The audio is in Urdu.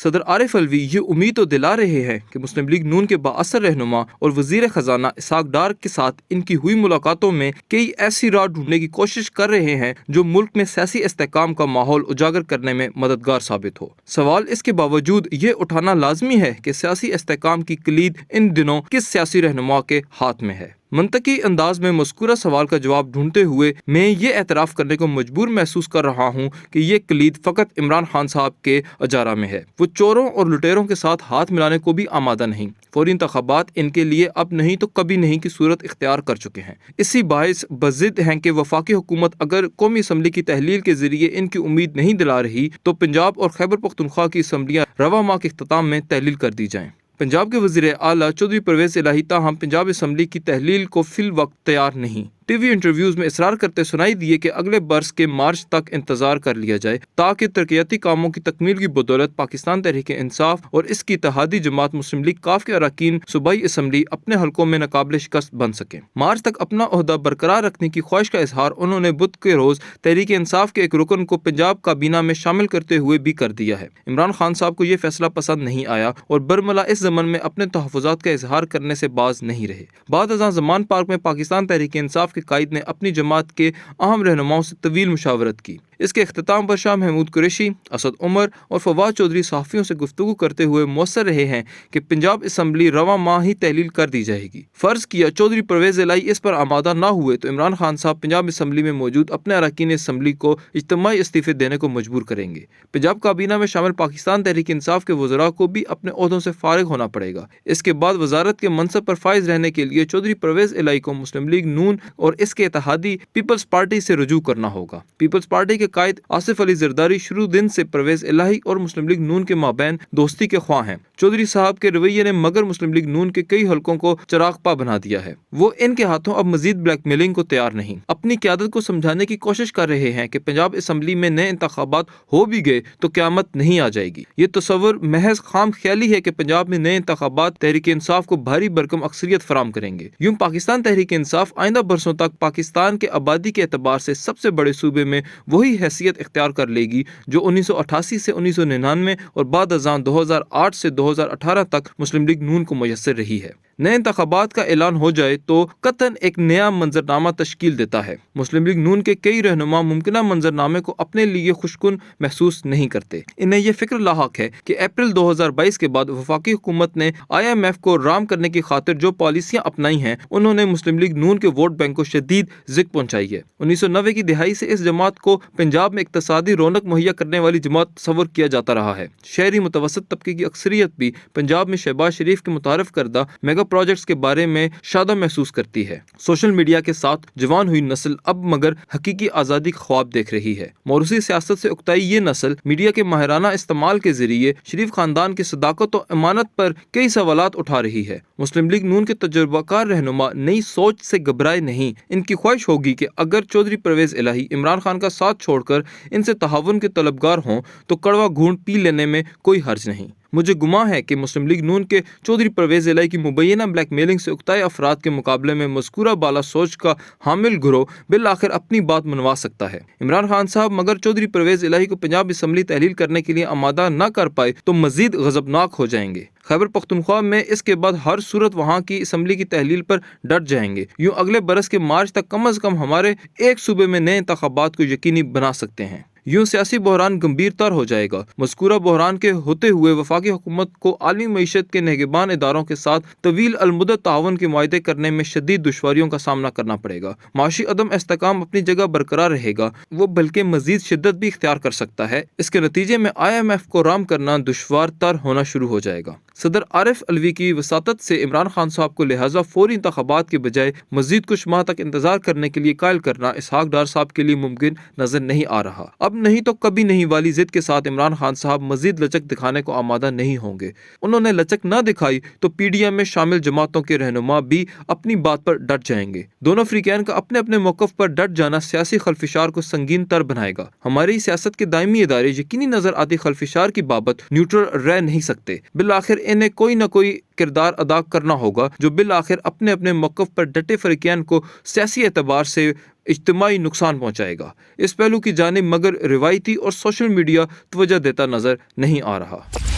صدر عارف الوی یہ امید تو دلا رہے ہیں کہ مسلم لیگ نون کے بااثر رہنما اور وزیر خزانہ اسحاق ڈار کے ساتھ ان کی ہوئی ملاقاتوں میں کئی ایسی راہ ڈھونڈنے کی کوشش کر رہے ہیں جو ملک میں سیاسی استحکام کا ماحول اجاگر کرنے میں مددگار ثابت ہو۔ سوال اس کے باوجود یہ اٹھانا لازمی ہے کہ سیاسی استحکام کی کلید ان دنوں کس سیاسی رہنما کے ہاتھ میں ہے۔ منطقی انداز میں مذکورہ سوال کا جواب ڈھونڈتے ہوئے میں یہ اعتراف کرنے کو مجبور محسوس کر رہا ہوں کہ یہ کلید فقط عمران خان صاحب کے اجارہ میں ہے۔ وہ چوروں اور لٹیروں کے ساتھ ہاتھ ملانے کو بھی آمادہ نہیں۔ فوری انتخابات ان کے لیے اب نہیں تو کبھی نہیں کی صورت اختیار کر چکے ہیں۔ اسی باعث بضد ہیں کہ وفاقی حکومت اگر قومی اسمبلی کی تحلیل کے ذریعے ان کی امید نہیں دلا رہی تو پنجاب اور خیبر پختونخوا کی اسمبلیاں رواں ماہ کے اختتام میں تحلیل کر دی جائیں۔ پنجاب کے وزیر اعلیٰ چودھری پرویز الہی تاہم پنجاب اسمبلی کی تحلیل کو فی الوقت تیار نہیں۔ ٹی وی انٹرویوز میں اصرار کرتے سنائی دیے کہ اگلے برس کے مارچ تک انتظار کر لیا جائے تاکہ ترقیاتی کاموں کی تکمیل کی بدولت پاکستان تحریک انصاف اور اس کی اتحادی جماعت مسلم لیگ کاف کے اراکین صوبائی اسمبلی اپنے حلقوں میں ناقابل شکست بن سکیں۔ مارچ تک اپنا عہدہ برقرار رکھنے کی خواہش کا اظہار انہوں نے بدھ کے روز تحریک انصاف کے ایک رکن کو پنجاب کابینہ میں شامل کرتے ہوئے بھی کر دیا ہے۔ عمران خان صاحب کو یہ فیصلہ پسند نہیں آیا اور برملا اس ضمن میں اپنے تحفظات کا اظہار کرنے سے باز نہیں رہے۔ بعد ازاں زمان پارک میں پاکستان تحریک انصاف کے قائد نے اپنی جماعت کے اہم رہنماؤں سے طویل مشاورت کی۔ اس کے اختتام پر شاہ محمود قریشی، اسد عمر اور فواد چودھری صحافیوں سے گفتگو کرتے ہوئے موثر رہے ہیں کہ پنجاب اسمبلی رواں ماہ ہی تحلیل کر دی جائے گی۔ فرض کیا چودھری پرویز الہی اس پر آمادہ نہ ہوئے تو عمران خان صاحب پنجاب اسمبلی میں موجود اپنے اراکین اسمبلی کو اجتماعی استعفے دینے کو مجبور کریں گے۔ پنجاب کابینہ میں شامل پاکستان تحریک انصاف کے وزراء کو بھی اپنے عہدوں سے فارغ ہونا پڑے گا۔ اس کے بعد وزارت کے منصب پر فائز رہنے کے لیے چودھری پرویز الہی کو مسلم لیگ نون اور اس کے اتحادی پیپلز پارٹی سے رجوع کرنا ہوگا۔ پیپلز پارٹی کے قائد آصف علی زرداری شروع دن سے پرویز الہی اور مسلم لیگ نون کے مابین دوستی کے خواہاں ہیں۔ چودھری صاحب کے رویے نے مگر مسلم لیگ نون کے کئی حلقوں کو چراغ پا بنا دیا ہے۔ وہ ان کے ہاتھوں اب مزید بلیک میلنگ کو تیار نہیں۔ اپنی قیادت کو سمجھانے کی کوشش کر رہے ہیں کہ پنجاب اسمبلی میں نئے انتخابات ہو بھی گئے تو قیامت نہیں آ جائے گی۔ یہ تصور محض خام خیالی ہے کہ پنجاب میں نئے انتخابات تحریک انصاف کو بھاری بھرکم اکثریت فراہم کریں گے۔ یوں پاکستان تحریک انصاف آئندہ برسوں تک پاکستان کے آبادی کے اعتبار سے سب سے بڑے صوبے میں وہی حیثیت اختیار کر لے گی جو 1988 سے 1999 اور بعد ازاں 2008 سے 2018 تک مسلم لیگ نون کو میسر رہی ہے۔ نئے انتخابات کا اعلان ہو جائے تو قطعاً ایک نیا منظرنامہ تشکیل دیتا ہے۔ مسلم لیگ نون کے کئی رہنما ممکنہ منظرنامے کو اپنے لیے خوشکن محسوس نہیں کرتے۔ انہیں یہ فکر لاحق ہے کہ اپریل 2022 کے بعد وفاقی حکومت نے IMF کو رام کرنے کی خاطر جو پالیسیاں اپنائی ہیں انہوں نے مسلم لیگ نون کے ووٹ بینک کو شدید زک پہنچائی ہے۔ 1990 کی دہائی سے اس جماعت کو پنجاب میں اقتصادی رونق مہیا کرنے والی جماعت تصور کیا جاتا رہا ہے۔ شہری متوسط طبقے کی اکثریت بھی پنجاب میں شہباز شریف کے متعارف کردہ میگا پروجیکٹس کے بارے میں شادہ محسوس کرتی ہے۔ سوشل میڈیا کے ساتھ جوان ہوئی نسل اب مگر حقیقی آزادی کا خواب دیکھ رہی ہے۔ موروثی سیاست سے اکتائی یہ نسل میڈیا کے ماہرانہ استعمال کے ذریعے شریف خاندان کی صداقت و امانت پر کئی سوالات اٹھا رہی ہے۔ مسلم لیگ نون کے تجربہ کار رہنما نئی سوچ سے گھبرائے نہیں۔ ان کی خواہش ہوگی کہ اگر چودھری پرویز الہی عمران خان کا ساتھ چھوڑ کر ان سے تعاون کے طلبگار ہوں تو کڑوا گھونٹ پی لینے میں کوئی حرج نہیں۔ مجھے گمان ہے کہ مسلم لیگ نون کے چودھری پرویز الہی کی مبینہ بلیک میلنگ سے اکتائے افراد کے مقابلے میں مذکورہ بالا سوچ کا حامل گروہ بالآخر اپنی بات منوا سکتا ہے۔ عمران خان صاحب مگر چودھری پرویز الہی کو پنجاب اسمبلی تحلیل کرنے کے لیے آمادہ نہ کر پائے تو مزید غضبناک ہو جائیں گے۔ خیبر پختونخوا میں اس کے بعد ہر صورت وہاں کی اسمبلی کی تحلیل پر ڈٹ جائیں گے۔ یوں اگلے برس کے مارچ تک کم از کم ہمارے ایک صوبے میں نئے انتخابات کو یقینی بنا سکتے ہیں۔ یوں سیاسی بحران گمبھیر تر ہو جائے گا۔ مذکورہ بحران کے ہوتے ہوئے وفاقی حکومت کو عالمی معیشت کے نگہبان اداروں کے ساتھ طویل المدت تعاون کے معاہدے کرنے میں شدید دشواریوں کا سامنا کرنا پڑے گا۔ معاشی عدم استحکام اپنی جگہ برقرار رہے گا، وہ بلکہ مزید شدت بھی اختیار کر سکتا ہے۔ اس کے نتیجے میں IMF کو رام کرنا دشوار تر ہونا شروع ہو جائے گا۔ صدر عارف الوی کی وساطت سے عمران خان صاحب کو لہٰذا فوری انتخابات کے بجائے مزید کچھ ماہ تک انتظار کرنے کے لیے قائل کرنا اسحاق ڈار صاحب کے لیے ممکن نظر نہیں آ رہا۔ اب نہیں تو کبھی نہیں والی ضد کے ساتھ عمران خان صاحب مزید لچک دکھانے کو آمادہ نہیں ہوں گے۔ انہوں نے لچک نہ دکھائی تو PDM میں شامل جماعتوں کے رہنما بھی اپنی بات پر ڈٹ جائیں گے۔ دونوں فریقین کا اپنے اپنے موقف پر ڈٹ جانا سیاسی خلفشار کو سنگین تر بنائے گا۔ ہماری سیاست کے دائمی ادارے یقینی نظر آتی خلفشار کی بابت نیوٹرل رہ نہیں سکتے۔ بالآخر انہیں کوئی نہ کوئی کردار ادا کرنا ہوگا جو بالآخر اپنے اپنے موقف پر ڈٹے فریقین کو سیاسی اعتبار سے اجتماعی نقصان پہنچائے گا۔ اس پہلو کی جانب مگر روایتی اور سوشل میڈیا توجہ دیتا نظر نہیں آ رہا۔